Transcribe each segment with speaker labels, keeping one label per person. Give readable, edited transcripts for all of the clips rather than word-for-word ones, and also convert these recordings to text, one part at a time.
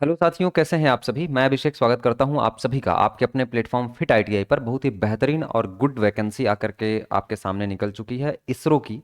Speaker 1: Hello साथियों, कैसे हैं आप सभी। मैं अभिषेक स्वागत करता हूं आप सभी का आपके अपने प्लेटफॉर्म फिट आईटीआई पर। बहुत ही बेहतरीन और गुड वैकेंसी आकर के आपके सामने निकल चुकी है इसरो की।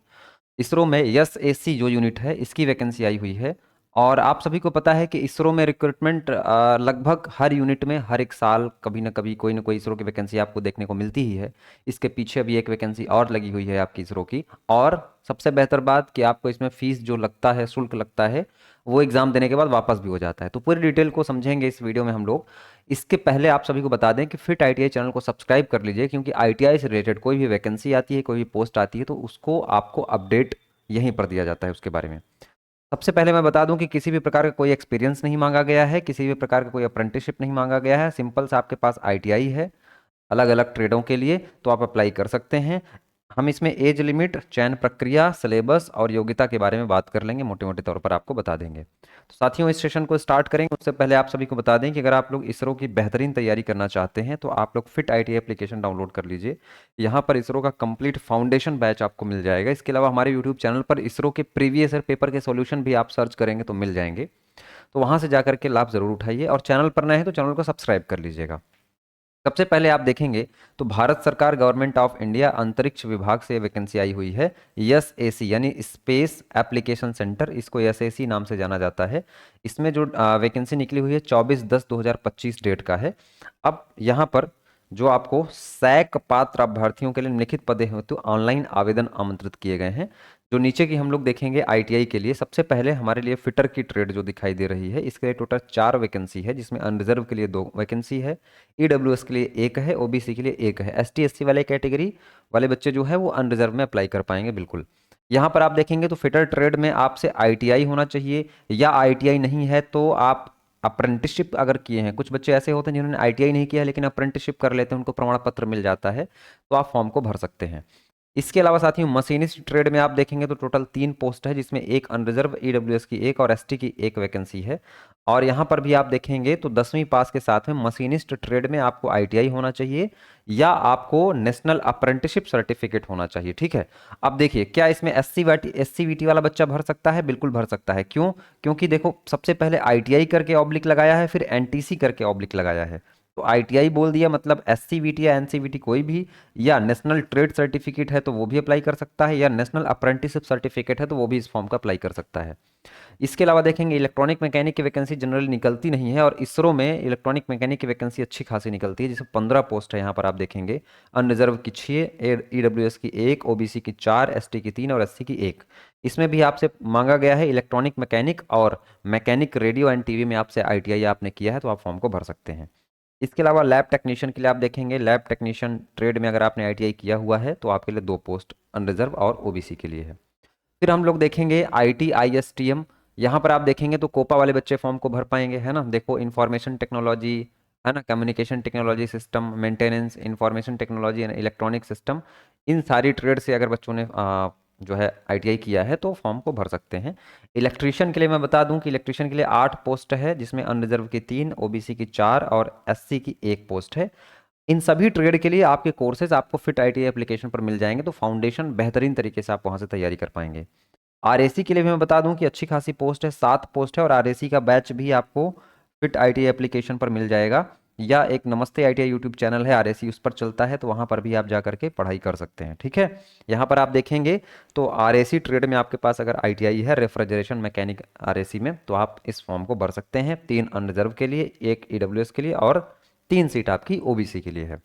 Speaker 1: इसरो में यस एसी जो यूनिट है इसकी वैकेंसी आई हुई है। और आप सभी को पता है कि इसरो में रिक्रूटमेंट लगभग हर यूनिट में हर एक साल कभी ना कोई इसरो की वैकेंसी आपको देखने को मिलती ही है। इसके पीछे अभी एक वैकेंसी और लगी हुई है आपकी इसरो की। और सबसे बेहतर बात कि आपको इसमें फीस जो लगता है, शुल्क लगता है, वो एग्ज़ाम देने के बाद वापस भी हो जाता है। तो पूरी डिटेल को समझेंगे इस वीडियो में हम लोग। इसके पहले आप सभी को बता दें कि फिट आईटीआई चैनल को सब्सक्राइब कर लीजिए, क्योंकि आईटीआई से रिलेटेड कोई भी वैकेंसी आती है, कोई भी पोस्ट आती है, तो उसको आपको अपडेट यहीं पर दिया जाता है उसके बारे में। सबसे पहले मैं बता दूं कि किसी भी प्रकार का कोई एक्सपीरियंस नहीं मांगा गया है, किसी भी प्रकार का कोई अप्रेंटिसशिप नहीं मांगा गया है। सिंपल सा आपके पास आईटीआई है अलग अलग ट्रेडों के लिए, तो आप अप्लाई कर सकते हैं। हम इसमें एज लिमिट, चयन प्रक्रिया, सिलेबस और योग्यता के बारे में बात कर लेंगे, मोटे मोटे तौर पर आपको बता देंगे। तो साथियों, इस सेशन को स्टार्ट करेंगे उससे पहले आप सभी को बता दें कि अगर आप लोग इसरो की बेहतरीन तैयारी करना चाहते हैं तो आप लोग फिट आईटी एप्लीकेशन डाउनलोड कर लीजिए। यहाँ पर इसरो का कंप्लीट फाउंडेशन बैच आपको मिल जाएगा। इसके अलावा हमारे यूट्यूब चैनल पर इसरो के प्रीवियस ईयर पेपर के सॉल्यूशन भी आप सर्च करेंगे तो मिल जाएंगे। तो वहाँ से जाकर के लाभ ज़रूर उठाइए, और चैनल पर नए हैं तो चैनल को सब्सक्राइब कर लीजिएगा। सबसे पहले आप देखेंगे तो भारत सरकार गवर्नमेंट ऑफ इंडिया अंतरिक्ष विभाग से वैकेंसी आई हुई है। यस एसी यानी स्पेस एप्लीकेशन सेंटर, इसको यस एसी नाम से जाना जाता है। इसमें जो वैकेंसी निकली हुई है 24/10/2025 डेट का है। अब यहाँ पर जो आपको सैक पात्र अभ्यर्थियों के लिए निम्नलिखित पदे हेतु ऑनलाइन आवेदन आमंत्रित किए गए हैं। जो नीचे की हम लोग देखेंगे आईटीआई के लिए, सबसे पहले हमारे लिए फिटर की ट्रेड जो दिखाई दे रही है, इसके लिए टोटल 4 वैकेंसी है, जिसमें अनरिजर्व के लिए 2 वैकेंसी है, ईडब्ल्यूएस के लिए एक है, ओबीसी के लिए एक है। एसटी एससी वाले कैटेगरी वाले बच्चे जो है वो अनरिजर्व में अप्लाई कर पाएंगे बिल्कुल। यहाँ पर आप देखेंगे तो फिटर ट्रेड में आपसे आईटीआई होना चाहिए, या आईटीआई नहीं है तो आप अप्रेंटिसशिप अगर किए हैं। कुछ बच्चे ऐसे होते हैं जिन्होंने आईटीआई नहीं किया है लेकिन अप्रेंटिसशिप कर लेते हैं, उनको प्रमाण पत्र मिल जाता है, तो आप फॉर्म को भर सकते हैं। इसके अलावा साथियों, मशीनिस्ट ट्रेड में आप देखेंगे तो टोटल 3 पोस्ट है, जिसमें एक अनरिजर्व ईडब्ल्यूएस की एक और एसटी की एक वैकेंसी है। और यहाँ पर भी आप देखेंगे तो 10वीं पास के साथ में मशीनिस्ट ट्रेड में आपको आईटीआई होना चाहिए, या आपको नेशनल अप्रेंटिसशिप सर्टिफिकेट होना चाहिए। ठीक है। अब देखिए, क्या इसमें एससीवीटी वाला बच्चा भर सकता है? बिल्कुल भर सकता है। क्यों? क्योंकि देखो, सबसे पहले आईटीआई करके ऑब्लिक लगाया है, फिर एनटीसी करके ऑब्लिक लगाया है। तो आईटीआई बोल दिया मतलब एससीवीटी या एनसीवीटी कोई भी, या नेशनल ट्रेड सर्टिफिकेट है तो वो भी अप्लाई कर सकता है, या नेशनल अप्रेंटिसशिप सर्टिफिकेट है तो वो भी इस फॉर्म का अप्लाई कर सकता है। इसके अलावा देखेंगे इलेक्ट्रॉनिक मैकेनिक की वैकेंसी जनरली निकलती नहीं है, और इसरो में इलेक्ट्रॉनिक मैकेनिक की वैकेंसी अच्छी खासी निकलती है, जिसमें 15 पोस्ट है। यहाँ पर आप देखेंगे अनरिजर्व की 6, ईडब्ल्यूएस की एक, ओबीसी की 4, एसटी की 3 और एससी की एक। इसमें भी आपसे मांगा गया है इलेक्ट्रॉनिक मैकेनिक और मैकेनिक रेडियो एंड टीवी में आपसे आईटीआई आपने किया है तो आप फॉर्म को भर सकते हैं। इसके अलावा लैब टेक्नीशियन के लिए आप देखेंगे, लैब टेक्नीशियन ट्रेड में अगर आपने आईटीआई किया हुआ है तो आपके लिए 2 पोस्ट अनरिजर्व और ओबीसी के लिए है। फिर हम लोग देखेंगे आईटी आईएसटीएम। यहाँ पर आप देखेंगे तो कोपा वाले बच्चे फॉर्म को भर पाएंगे, है ना। देखो, इंफॉर्मेशन टेक्नोलॉजी, है ना, communication technology system, maintenance, information technology and electronic system, इन सारी ट्रेड से अगर बच्चों ने जो है आईटीआई किया है तो फॉर्म को भर सकते हैं। इलेक्ट्रीशियन के लिए मैं बता दूं कि इलेक्ट्रीशियन के लिए 8 पोस्ट है, जिसमें अनरिजर्व की 3, ओबीसी की 4 और एससी की 1 पोस्ट है। इन सभी ट्रेड के लिए आपके कोर्सेज आपको फिट आईटीआई एप्लीकेशन पर मिल जाएंगे, तो फाउंडेशन बेहतरीन तरीके से आप वहां से तैयारी कर पाएंगे। आरएसी के लिए भी मैं बता दूं कि अच्छी खासी पोस्ट है, 7 पोस्ट है, और आरएसी का बैच भी आपको फिट आईटीआई एप्लीकेशन पर मिल जाएगा, या एक नमस्ते आईटीआई यूट्यूब चैनल है आरएसी, उस पर चलता है, तो वहां पर भी आप जा करके पढ़ाई कर सकते हैं। ठीक है। यहाँ पर आप देखेंगे तो आरएसी ट्रेड में आपके पास अगर आईटीआई है रेफ्रिजरेशन मैकेनिक आरएसी में, तो आप इस फॉर्म को भर सकते हैं। 3 अनरिजर्व के लिए, एक ईडब्ल्यूएस के लिए, और 3 सीट आपकी ओबीसी के लिए है।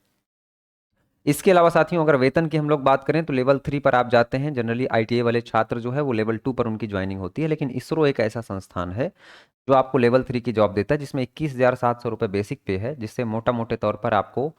Speaker 1: इसके अलावा साथियों, अगर वेतन की हम लोग बात करें तो लेवल 3 पर आप जाते हैं। जनरली आईटीआई वाले छात्र जो है वो लेवल 2 पर उनकी ज्वाइनिंग होती है, लेकिन इसरो एक ऐसा संस्थान है जो आपको लेवल 3 की जॉब देता है, जिसमें 21,700 रुपये बेसिक पे है, जिससे मोटा मोटे तौर पर आपको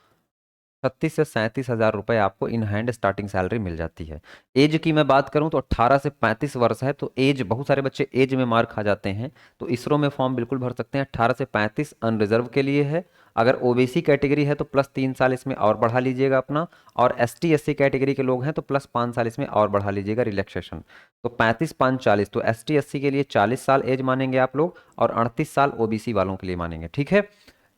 Speaker 1: 36 से 37 हज़ार रुपये आपको इन हैंड स्टार्टिंग सैलरी मिल जाती है। एज की मैं बात करूं तो 18 से 35 वर्ष है, तो एज, बहुत सारे बच्चे एज में मार खा जाते हैं, तो इसरो में फॉर्म बिल्कुल भर सकते हैं। 18 से 35 अनरिजर्व के लिए है। अगर ओबीसी कैटेगरी है तो +3 साल इसमें और बढ़ा लीजिएगा अपना, और एसटी एससी कैटेगरी के लोग हैं तो +5 साल इसमें और बढ़ा लीजिएगा रिलैक्सेशन। तो 35 5 40, तो एसटी एससी के लिए 40 साल एज मानेंगे आप लोग, और 38 साल ओबीसी वालों के लिए मानेंगे। ठीक है,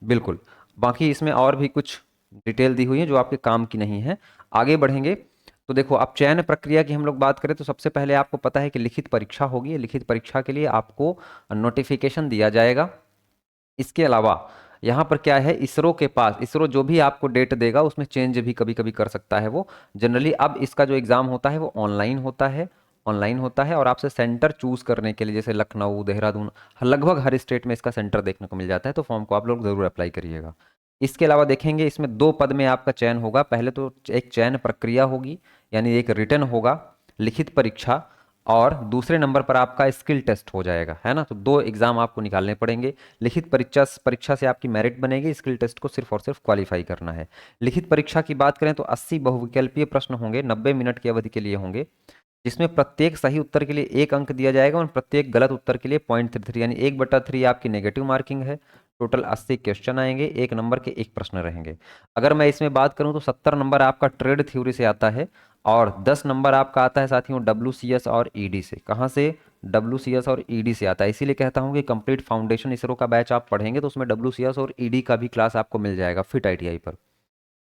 Speaker 1: बिल्कुल। बाकी इसमें और भी कुछ डिटेल दी हुई है जो आपके काम की नहीं है। आगे बढ़ेंगे तो देखो, अब चयन प्रक्रिया की हम लोग बात करें तो सबसे पहले आपको पता है कि लिखित परीक्षा होगी। लिखित परीक्षा के लिए आपको नोटिफिकेशन दिया जाएगा, इसके अलावा यहाँ पर क्या है, इसरो के पास, इसरो जो भी आपको डेट देगा उसमें चेंज भी कभी कभी कर सकता है वो। जनरली अब इसका जो एग्ज़ाम होता है वो ऑनलाइन होता है, ऑनलाइन होता है। और आपसे सेंटर चूज करने के लिए, जैसे लखनऊ, देहरादून, लगभग हर स्टेट में इसका सेंटर देखने को मिल जाता है, तो फॉर्म को आप लोग ज़रूर अप्लाई करिएगा। इसके अलावा देखेंगे इसमें 2 पद में आपका चयन होगा। पहले तो एक चयन प्रक्रिया होगी, यानी एक रिटन होगा, लिखित परीक्षा, और दूसरे नंबर पर आपका स्किल टेस्ट हो जाएगा, है ना। तो 2 एग्जाम आपको निकालने पड़ेंगे। लिखित परीक्षा परीक्षा से आपकी मेरिट बनेगी, स्किल टेस्ट को सिर्फ और सिर्फ क्वालिफाई करना है। लिखित परीक्षा की बात करें तो 80 बहुविकल्पीय प्रश्न होंगे, 90 मिनट की अवधि के लिए होंगे, जिसमें प्रत्येक सही उत्तर के लिए 1 अंक दिया जाएगा और प्रत्येक गलत उत्तर के लिए 0.33 यानी 1/3 आपकी नेगेटिव मार्किंग है। टोटल 80 क्वेश्चन आएंगे, 1 नंबर के 1 प्रश्न रहेंगे। अगर मैं इसमें बात करूं तो 70 नंबर आपका ट्रेड थ्योरी से आता है, और 10 नंबर आपका आता है साथियों WCS और ED से। कहाँ से? WCS और ED से आता है। इसीलिए कहता हूँ कि कंप्लीट फाउंडेशन इसरो का बैच आप पढ़ेंगे तो उसमें WCS और ED का भी क्लास आपको मिल जाएगा फिट ITI पर।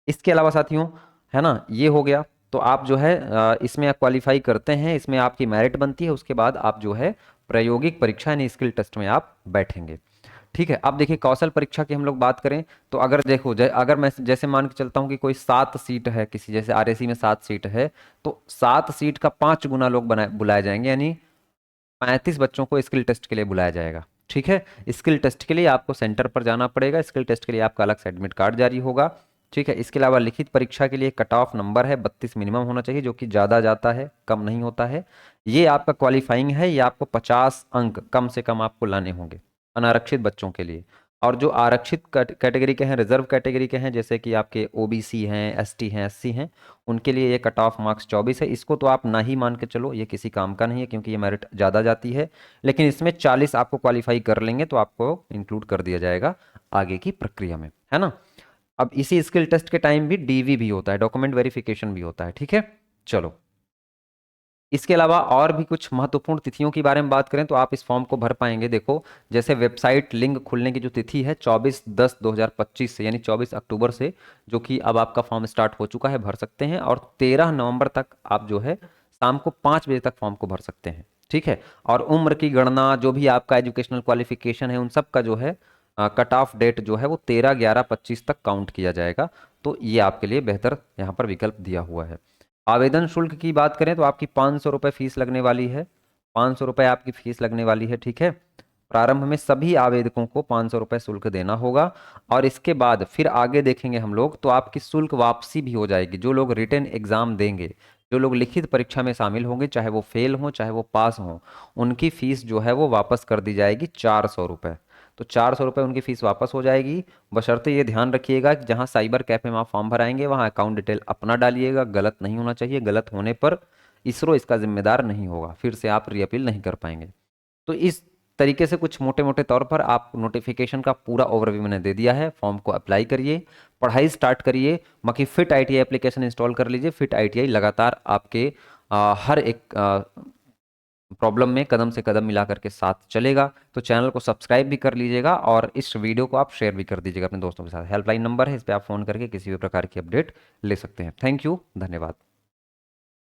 Speaker 1: इसके अलावा साथियों, है ना, ये हो गया। तो आप जो है इसमें आप क्वालिफाई करते हैं, इसमें आपकी मेरिट बनती है, उसके बाद आप जो है प्रायोगिक परीक्षा यानी स्किल टेस्ट में आप बैठेंगे। ठीक है। अब देखिए कौशल परीक्षा की हम लोग बात करें तो अगर देखो अगर मैं जैसे मान के चलता हूँ कि कोई 7 सीट है, किसी जैसे RAC में 7 सीट है, तो 7 सीट का 5 गुना लोग बनाए बुलाए जाएंगे, यानी 35 बच्चों को स्किल टेस्ट के लिए बुलाया जाएगा। ठीक है। स्किल टेस्ट के लिए आपको सेंटर पर जाना पड़ेगा, स्किल टेस्ट के लिए आपका अलग से एडमिट कार्ड जारी होगा। ठीक है। इसके अलावा लिखित परीक्षा के लिए कट ऑफ नंबर है 32 मिनिमम होना चाहिए, जो कि ज़्यादा जाता है, कम नहीं होता है। ये आपका क्वालिफाइंग है, ये आपको 50 अंक कम से कम आपको लाने होंगे अनारक्षित बच्चों के लिए। और जो आरक्षित कैटेगरी के हैं, रिजर्व कैटेगरी के हैं, जैसे कि आपके OBC हैं, ST हैं, SC हैं, उनके लिए ये कट ऑफ मार्क्स 24 है। इसको तो आप ना ही मान के चलो, ये किसी काम का नहीं है, क्योंकि ये मेरिट ज़्यादा जाती है। लेकिन इसमें 40 आपको क्वालिफाई कर लेंगे तो आपको इंक्लूड कर दिया जाएगा आगे की प्रक्रिया में, है ना। अब इसी स्किल टेस्ट के टाइम भी DV भी होता है, डॉक्यूमेंट वेरिफिकेशन भी होता है। ठीक है। चलो, इसके अलावा और भी कुछ महत्वपूर्ण तिथियों के बारे में बात करें तो आप इस फॉर्म को भर पाएंगे। देखो, जैसे वेबसाइट लिंक खुलने की जो तिथि है 24/10/2025 से, यानी 24 अक्टूबर से, जो कि अब आपका फॉर्म स्टार्ट हो चुका है, भर सकते हैं। और 13 नवंबर तक आप जो है शाम को 5 बजे तक फॉर्म को भर सकते हैं। ठीक है। और उम्र की गणना, जो भी आपका एजुकेशनल क्वालिफिकेशन है, उन सब का जो है कट ऑफ डेट जो है वो 13/11/25 तक काउंट किया जाएगा। तो ये आपके लिए बेहतर यहाँ पर विकल्प दिया हुआ है। आवेदन शुल्क की बात करें तो आपकी 500 रुपये फीस लगने वाली है, 500 रुपये आपकी फीस लगने वाली है। ठीक है। प्रारंभ में सभी आवेदकों को 500 रुपये शुल्क देना होगा, और इसके बाद फिर आगे देखेंगे हम लोग तो आपकी शुल्क वापसी भी हो जाएगी। जो लोग रिटन एग्जाम देंगे, जो लोग लिखित परीक्षा में शामिल होंगे, चाहे वो फेल हों चाहे वो पास हों, उनकी फीस जो है वो वापस कर दी जाएगी 400 रुपये। तो 400 रुपये उनकी फीस वापस हो जाएगी। बशर्ते ये ध्यान रखिएगा कि जहाँ साइबर कैफे में आप फॉर्म भराएंगे वहाँ अकाउंट डिटेल अपना डालिएगा, गलत नहीं होना चाहिए। गलत होने पर इसरो इसका जिम्मेदार नहीं होगा, फिर से आप रीअपील नहीं कर पाएंगे। तो इस तरीके से कुछ मोटे मोटे तौर पर आप नोटिफिकेशन का पूरा ओवरव्यू मैंने दे दिया है। फॉर्म को अप्लाई करिए, पढ़ाई स्टार्ट करिए, बाकी फिट ITI एप्लीकेशन इंस्टॉल कर लीजिए। फिट ITI लगातार आपके हर एक प्रॉब्लम में कदम से कदम मिला करके साथ चलेगा। तो चैनल को सब्सक्राइब भी कर लीजिएगा और इस वीडियो को आप शेयर भी कर दीजिएगा अपने दोस्तों के साथ। हेल्पलाइन नंबर है, इस पर आप फ़ोन करके किसी भी प्रकार की अपडेट ले सकते हैं। थैंक यू, धन्यवाद।